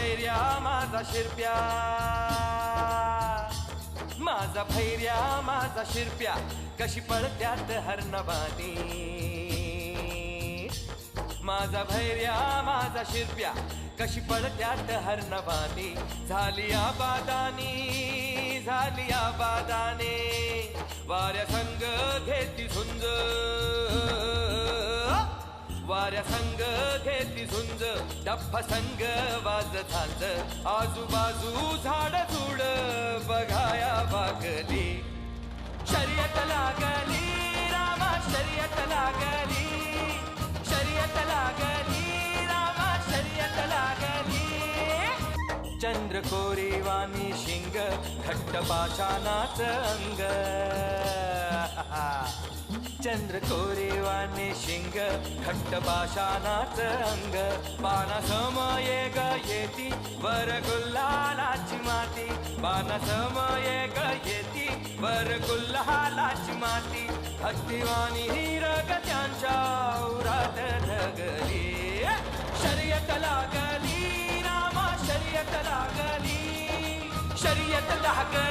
भैर्या माझा शिरप्या, माझा भैर्या माझा शिरप्या, कशी पळत्यात हरणबानी. माझा भैर्या माझा शिरप्या, कशी पळत्यात हरणबानी. झाली आबादानी, झाली आबादाने, वाऱ्या संग घेती झुंज, वाऱ्या संग घेती झुंज, डफ्फा संग वाज झांज. आजूबाजू झाड झुड बघाया वागली, शर्यत लागली रामा शर्यत लागली, शर्यत लागली रामा शर्यत लागली. चंद्र कोरीवानी शिंग, घट्ट पाषाणाच अंग. चंद्र कोरीवानी शिंग, घट्ट पाषाणाच अंग. बाणासमये ग येती वर गुल्हालाची माती, बाणासमये ग येती वर गुल्हालाची माती. हत्तीवाणी रग त्यांच्या उरात ढगली, शर्यत लागली रामा शर्यत लागली, शर्यत लागली.